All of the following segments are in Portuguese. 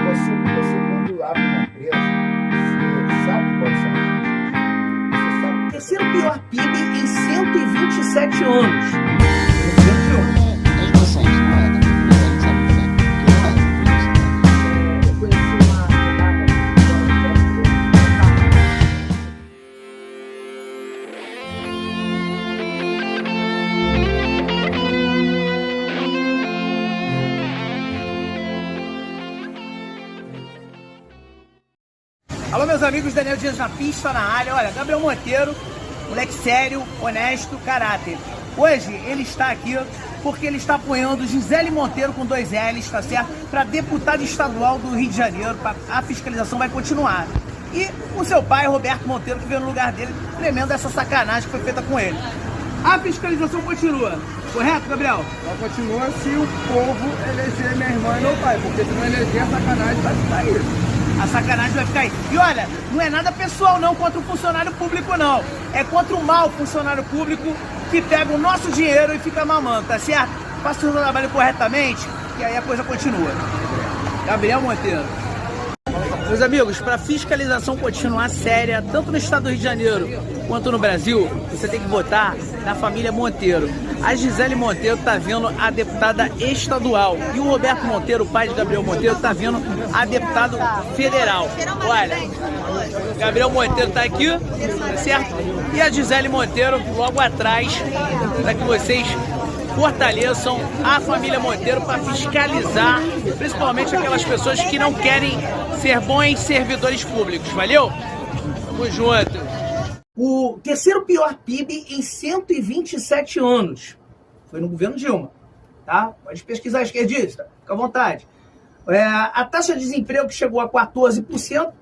Você quando abre uma empresa, você sabe quais são as riscos. Você sabe. Terceiro pior PIB em 127 anos. As noções, não é? Eu conheci uma Alô, meus amigos, Daniel Dias na pista, na área. Olha, Gabriel Monteiro, moleque sério, honesto, caráter. Hoje ele está aqui porque ele está apoiando Gisele Monteiro com 2 L's, tá certo? Para deputada estadual do Rio de Janeiro, a fiscalização vai continuar. E o seu pai, Roberto Monteiro, que veio no lugar dele, tremendo essa sacanagem que foi feita com ele. A fiscalização continua, correto, Gabriel? Só continua se o povo eleger minha irmã e meu pai, porque se não eleger, a sacanagem vai ficar aí. A sacanagem vai ficar aí. E olha, não é nada pessoal não contra o funcionário público não. É contra o mau funcionário público que pega o nosso dinheiro e fica mamando, tá certo? Faça o seu trabalho corretamente e aí a coisa continua. Gabriel Monteiro. Meus amigos, para a fiscalização continuar séria, tanto no estado do Rio de Janeiro quanto no Brasil, você tem que votar na família Monteiro. A Gisele Monteiro está vindo a deputada estadual e o Roberto Monteiro, o pai de Gabriel Monteiro, está vindo a deputado federal. Olha, Gabriel Monteiro está aqui, certo? E a Gisele Monteiro logo atrás, para que vocês fortaleçam a família Monteiro para fiscalizar, principalmente aquelas pessoas que não querem ser bons servidores públicos. Valeu? Tamo junto. O terceiro pior PIB em 127 anos. Foi no governo Dilma. Tá? Pode pesquisar, esquerdista. Fica à vontade. A taxa de desemprego que chegou a 14%.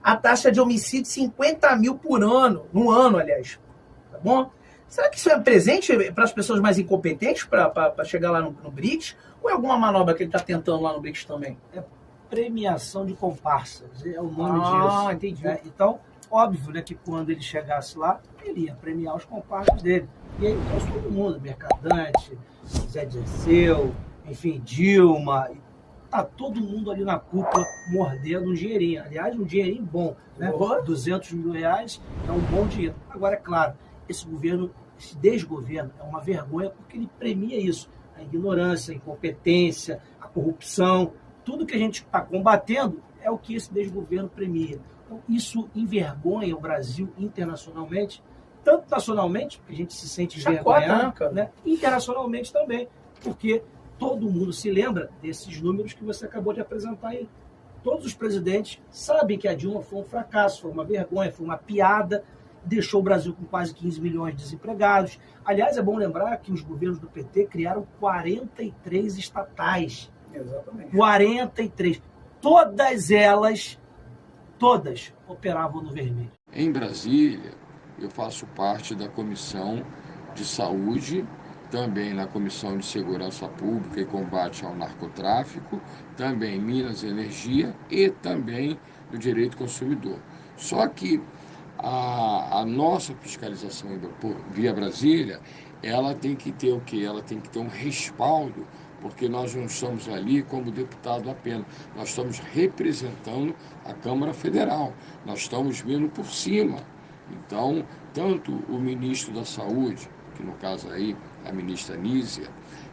A taxa de homicídio 50 mil por ano. No ano, aliás. Tá bom? Será que isso é presente para as pessoas mais incompetentes para chegar lá no BRICS? Ou é alguma manobra que ele está tentando lá no BRICS também? É premiação de comparsas, é o nome disso. Entendi. Então, óbvio, né, que quando ele chegasse lá, ele ia premiar os comparsas dele. E aí trouxe todo mundo, Mercadante, Zé Dirceu, enfim, Dilma. Tá todo mundo ali na cúpula mordendo um dinheirinho. Aliás, um dinheirinho bom, né? 200 mil reais é um bom dinheiro. Agora, é claro, esse governo, esse desgoverno é uma vergonha porque ele premia isso. A ignorância, a incompetência, a corrupção, tudo que a gente está combatendo é o que esse desgoverno premia. Então, isso envergonha o Brasil internacionalmente, tanto nacionalmente, porque a gente se sente envergonhado, né? Internacionalmente também, porque todo mundo se lembra desses números que você acabou de apresentar aí. Todos os presidentes sabem que a Dilma foi um fracasso, foi uma vergonha, foi uma piada, deixou o Brasil com quase 15 milhões de desempregados. Aliás, é bom lembrar que os governos do PT criaram 43 estatais. Exatamente. 43. Todas elas, operavam no vermelho. Em Brasília, eu faço parte da Comissão de Saúde, também na Comissão de Segurança Pública e Combate ao Narcotráfico, também Minas e Energia e também do Direito do Consumidor. Só que a nossa fiscalização via Brasília, ela tem que ter o quê? Ela tem que ter um respaldo, porque nós não estamos ali como deputado apenas, nós estamos representando a Câmara Federal, nós estamos vindo por cima. Então, tanto o ministro da Saúde, que no caso aí a ministra Nízia,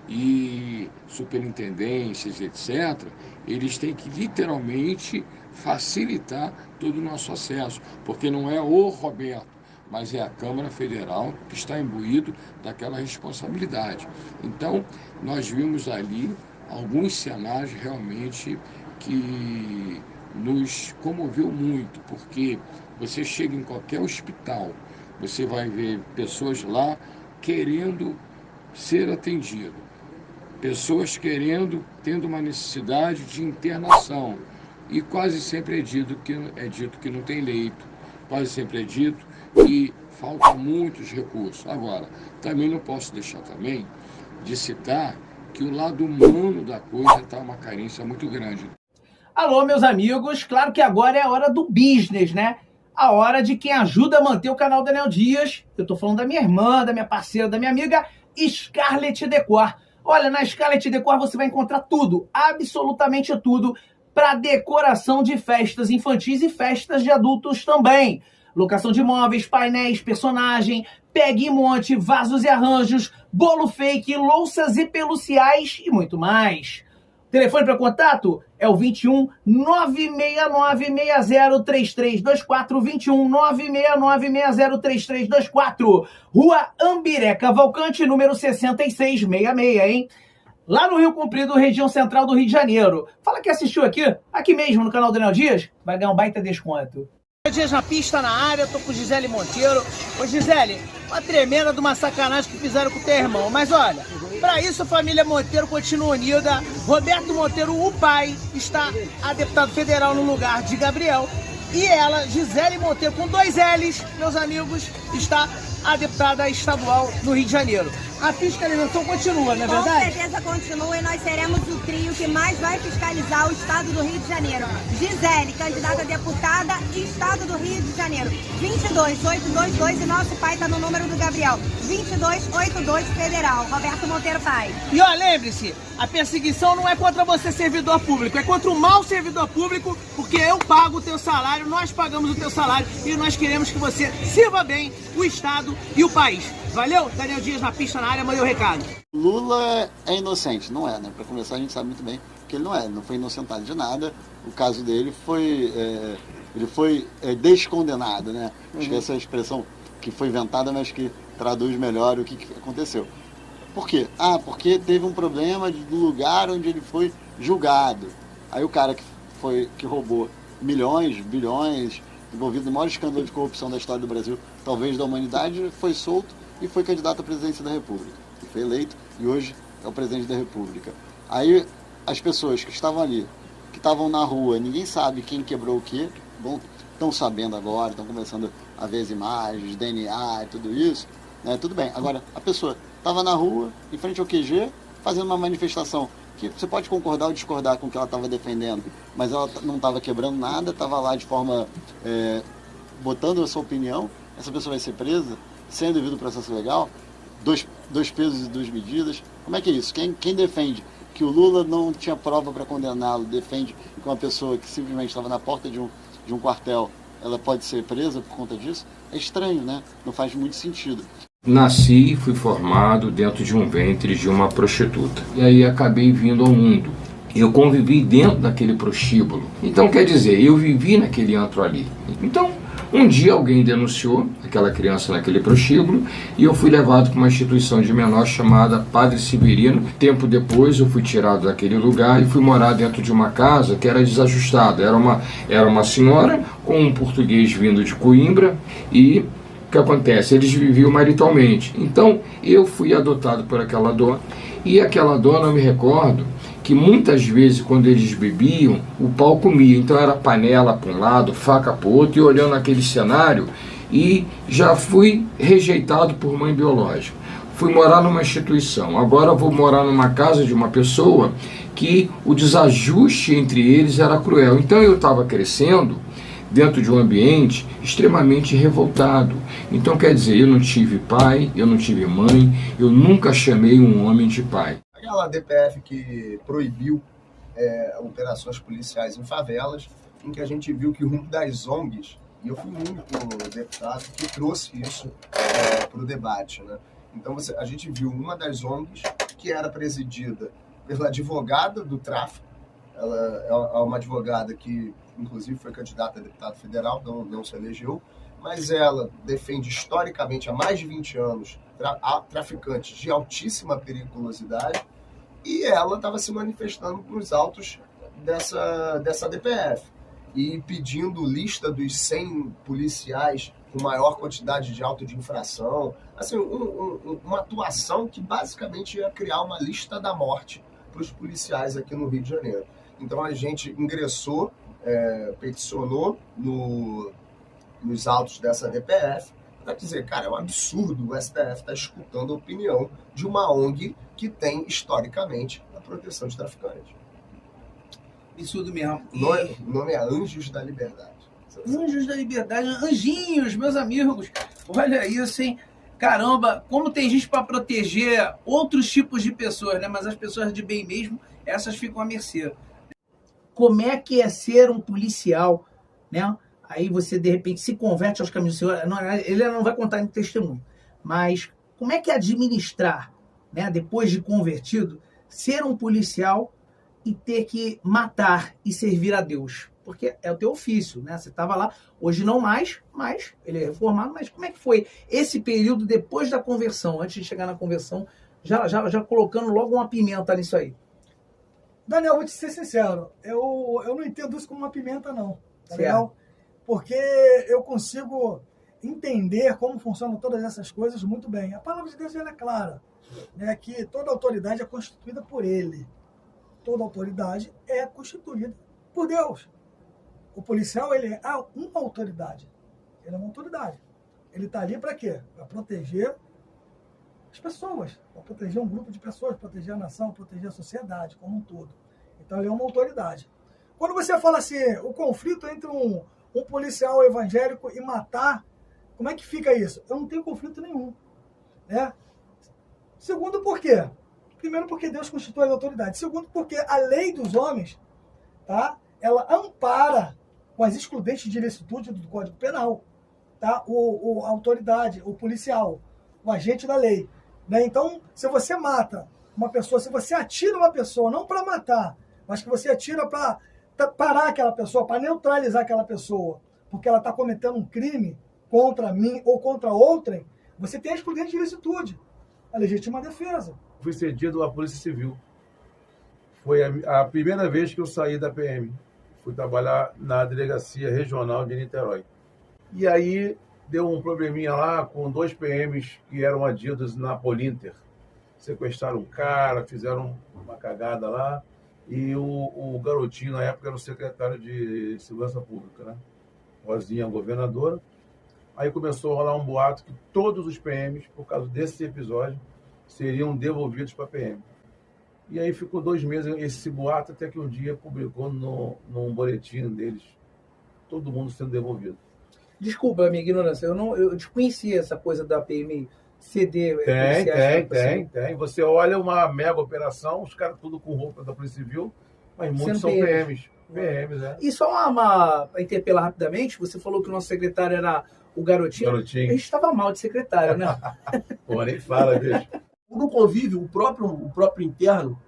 e superintendências, etc., eles têm que literalmente facilitar todo o nosso acesso, porque não é o Roberto, mas é a Câmara Federal que está imbuído daquela responsabilidade. Então, nós vimos ali alguns cenários realmente que nos comoveu muito, porque você chega em qualquer hospital, você vai ver pessoas lá querendo ser atendido, pessoas tendo uma necessidade de internação, e quase sempre é dito que não tem leito, quase sempre é dito que faltam muitos recursos. Agora, também não posso deixar também de citar que o lado humano da coisa está uma carência muito grande. Alô, meus amigos, claro que agora é a hora do business, né? A hora de quem ajuda a manter o canal Daniel Dias. Eu tô falando da minha irmã, da minha parceira, da minha amiga Scarlett Decor. Olha, na Scarlett Decor você vai encontrar tudo, absolutamente tudo, para decoração de festas infantis e festas de adultos também. Locação de móveis, painéis, personagem, pegue e monte, vasos e arranjos, bolo fake, louças e peluciais e muito mais. Telefone para contato é o 21 969 603324, 21 969 603324, Rua Ambiré Cavalcante, número 6666, hein? Lá no Rio Comprido, região central do Rio de Janeiro. Fala que assistiu aqui mesmo no canal Daniel Dias, vai ganhar um baita desconto. Dias na pista, na área, tô com Gisele Monteiro. Ô Gisele, uma tremenda de uma sacanagem que fizeram com o teu irmão. Mas olha, para isso a família Monteiro continua unida. Roberto Monteiro, o pai, está a deputado federal no lugar de Gabriel. E ela, Gisele Monteiro, com 2 L's, meus amigos, está a deputada estadual no Rio de Janeiro. A fiscalização continua, não é verdade? Com certeza continua e nós seremos o trio que mais vai fiscalizar o estado do Rio de Janeiro. Gisele, candidata a deputada, estado do Rio de Janeiro. 22822 e nosso pai está no número do Gabriel. 2282 federal. Roberto Monteiro pai. E ó, lembre-se, a perseguição não é contra você, servidor público, é contra o mau servidor público, porque eu pago o teu salário, nós pagamos o teu salário e nós queremos que você sirva bem o estado e o país. Valeu? Daniel Dias na pista, na área, mandei o recado. Lula é inocente, não é, né? Para começar, a gente sabe muito bem que ele não foi inocentado de nada. O caso dele foi descondenado, né? Acho que essa é a expressão que foi inventada, mas que traduz melhor o que aconteceu. Por quê? Porque teve um problema do lugar onde ele foi julgado. Aí o cara que roubou milhões, bilhões, envolvido no maior escândalo de corrupção da história do Brasil, talvez da humanidade, foi solto e foi candidato à presidência da República. E foi eleito e hoje é o presidente da República. Aí as pessoas que estavam ali, que estavam na rua, ninguém sabe quem quebrou o quê, bom, estão sabendo agora, estão começando a ver as imagens, DNA e tudo isso, né? Tudo bem. Agora, a pessoa estava na rua, em frente ao QG, fazendo uma manifestação que você pode concordar ou discordar com o que ela estava defendendo, mas ela não estava quebrando nada, estava lá de forma, botando a sua opinião. Essa pessoa vai ser presa, sem o devido processo legal, dois pesos e duas medidas. Como é que é isso? Quem defende que o Lula não tinha prova para condená-lo, defende que uma pessoa que simplesmente estava na porta de um quartel, ela pode ser presa por conta disso? É estranho, né? Não faz muito sentido. Nasci e fui formado dentro de um ventre de uma prostituta. E aí acabei vindo ao mundo. Eu convivi dentro daquele prostíbulo. Então, quer dizer, eu vivi naquele antro ali. Então, um dia alguém denunciou aquela criança naquele prostíbulo e eu fui levado para uma instituição de menor chamada Padre Severino. Tempo depois eu fui tirado daquele lugar e fui morar dentro de uma casa que era desajustada. Era uma senhora com um português vindo de Coimbra e o que acontece? Eles viviam maritalmente. Então eu fui adotado por aquela dona e aquela dona, eu me recordo que muitas vezes quando eles bebiam, o pau comia. Então era panela para um lado, faca para o outro, e olhando aquele cenário, e já fui rejeitado por mãe biológica. Fui morar numa instituição, agora vou morar numa casa de uma pessoa que o desajuste entre eles era cruel. Então eu estava crescendo dentro de um ambiente extremamente revoltado. Então quer dizer, eu não tive pai, eu não tive mãe, eu nunca chamei um homem de pai. Aquela DPF que proibiu operações policiais em favelas, em que a gente viu que o rumo das ONGs, e eu fui o único deputado que trouxe isso para o debate, né? Então a gente viu uma das ONGs que era presidida pela advogada do tráfico. Ela é uma advogada que, inclusive, foi candidata a deputado federal, não se elegeu, mas ela defende historicamente há mais de 20 anos traficantes de altíssima periculosidade, e ela estava se manifestando nos autos dessa DPF e pedindo lista dos 100 policiais com maior quantidade de auto de infração, assim, uma atuação que basicamente ia criar uma lista da morte para os policiais aqui no Rio de Janeiro. Então a gente ingressou, peticionou nos autos dessa DPF para dizer, cara, é um absurdo o STF estar escutando a opinião de uma ONG que tem, historicamente, a proteção de traficantes. Absurdo mesmo. O nome é Anjos da Liberdade. Anjos da Liberdade, anjinhos, meus amigos. Olha isso, hein? Caramba, como tem gente para proteger outros tipos de pessoas, né? Mas as pessoas de bem mesmo, essas ficam à mercê. como é que é ser um policial, né? Aí você, de repente, se converte aos caminhos do Senhor. Ele não vai contar em testemunho, mas como é que é administrar, né, depois de convertido, ser um policial e ter que matar e servir a Deus? Porque é o teu ofício, né? Você estava lá, hoje não mais, mas ele é reformado. Mas como é que foi esse período depois da conversão, antes de chegar na conversão, já colocando logo uma pimenta nisso aí? Daniel, vou te ser sincero, eu não entendo isso como uma pimenta, não. Tá legal? Porque eu consigo entender como funcionam todas essas coisas muito bem. A palavra de Deus ela é clara, né? Que toda autoridade é constituída por Ele. Toda autoridade é constituída por Deus. O policial, ele é uma autoridade. Ele é uma autoridade. Ele está ali para quê? Para proteger as pessoas, para proteger um grupo de pessoas, proteger a nação, proteger a sociedade como um todo. Então, ele é uma autoridade. Quando você fala assim, o conflito entre um policial evangélico e matar, como é que fica isso? Eu não tenho conflito nenhum. Né? Segundo, por quê? Primeiro, porque Deus constitui a autoridade. Segundo, porque a lei dos homens, tá? Ela ampara com as excludentes de ilicitude do Código Penal, tá? A autoridade, o policial, o agente da lei. Né? Então, se você mata uma pessoa, se você atira uma pessoa, não para matar, mas que você atira para parar aquela pessoa, para neutralizar aquela pessoa, porque ela está cometendo um crime contra mim ou contra outrem, você tem a excludente de ilicitude, a legítima defesa. Fui cedido à Polícia Civil. Foi a primeira vez que eu saí da PM. Fui trabalhar na Delegacia Regional de Niterói. E aí deu um probleminha lá com 2 PMs que eram adidos na Polinter. Sequestraram um cara, fizeram uma cagada lá. E o garotinho, na época, era o secretário de Segurança Pública, né? Rosinha, governadora. Aí começou a rolar um boato que todos os PMs, por causa desse episódio, seriam devolvidos para a PM. E aí ficou 2 meses esse boato, até que um dia publicou num boletim deles, todo mundo sendo devolvido. Desculpa a minha ignorância, eu desconhecia essa coisa da PM ceder. Tem. Você olha uma mega operação, os caras tudo com roupa da Polícia Civil, mas muitos são PMs. E só para interpelar rapidamente, você falou que o nosso secretário era o garotinho. A gente estava mal de secretário, né? Pô, nem fala, bicho. No convívio, o próprio interno,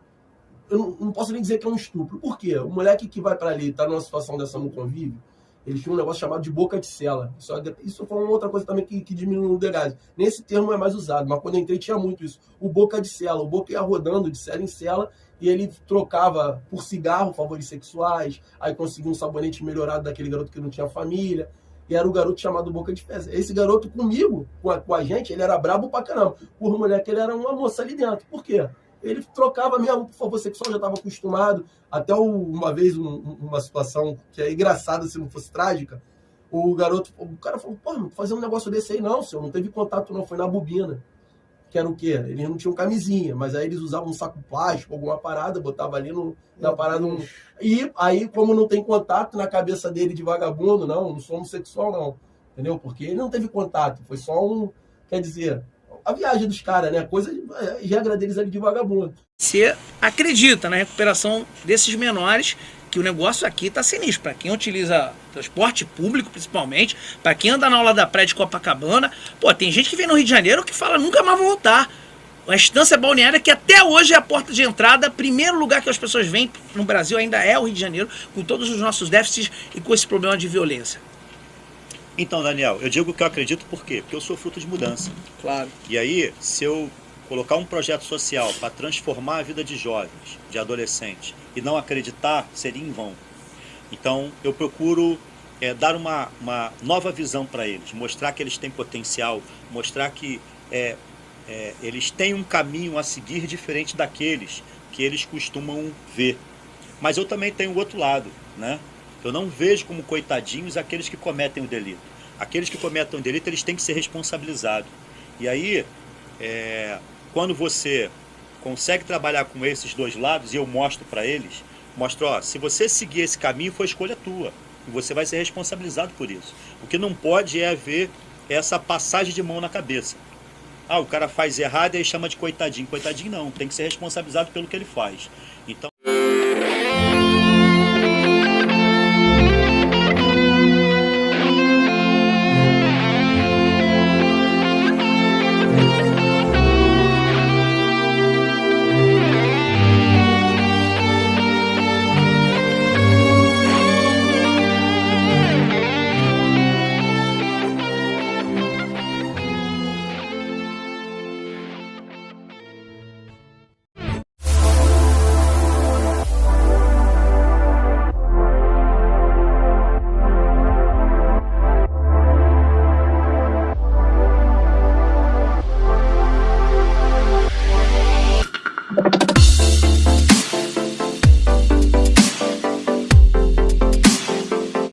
eu não posso nem dizer que é um estupro. Por quê? O moleque que vai para ali, está numa situação dessa no convívio, eles tinham um negócio chamado de boca de cela. Isso foi uma outra coisa também que diminuiu no degás. Nesse termo é mais usado, mas quando eu entrei tinha muito isso. O boca de cela. O boca ia rodando de cela em cela e ele trocava por cigarro favores sexuais, aí conseguia um sabonete melhorado daquele garoto que não tinha família. E era o garoto chamado Boca de Fezes. Esse garoto comigo, com a gente, ele era brabo pra caramba. Por mulher que ele era uma moça ali dentro. Por quê? Ele trocava mesmo por favor sexual, já estava acostumado. Até uma vez, uma situação que é engraçada, se não fosse trágica, o cara falou, pô, não fazer um negócio desse aí não, senhor, não teve contato não, foi na bobina. Que era o quê? Eles não tinham camisinha, mas aí eles usavam um saco plástico, alguma parada, botava ali na parada. E aí, como não tem contato na cabeça dele de vagabundo, não sou homossexual não, entendeu? Porque ele não teve contato, foi só quer dizer, a viagem dos caras, né? Coisa, regra deles ali de vagabundo. Você acredita na recuperação desses menores, que o negócio aqui tá sinistro. Para quem utiliza transporte público, principalmente, para quem anda na aula da praia de Copacabana, pô, tem gente que vem no Rio de Janeiro que fala nunca mais vou voltar. Uma estância balneária que até hoje é a porta de entrada, primeiro lugar que as pessoas vêm no Brasil ainda é o Rio de Janeiro, com todos os nossos déficits e com esse problema de violência. Então, Daniel, eu digo que eu acredito por quê? Porque eu sou fruto de mudança. Claro. E aí, se eu colocar um projeto social para transformar a vida de jovens, de adolescentes, e não acreditar, seria em vão. Então, eu procuro dar uma nova visão para eles, mostrar que eles têm potencial, mostrar que eles têm um caminho a seguir diferente daqueles que eles costumam ver. Mas eu também tenho o outro lado, né? Eu não vejo como coitadinhos aqueles que cometem o delito. Aqueles que cometem o delito, eles têm que ser responsabilizados. E aí, quando você consegue trabalhar com esses dois lados, e eu mostro para eles, ó, se você seguir esse caminho, foi escolha tua. E você vai ser responsabilizado por isso. O que não pode é haver essa passagem de mão na cabeça. Ah, o cara faz errado e aí chama de coitadinho. Coitadinho não, tem que ser responsabilizado pelo que ele faz. Então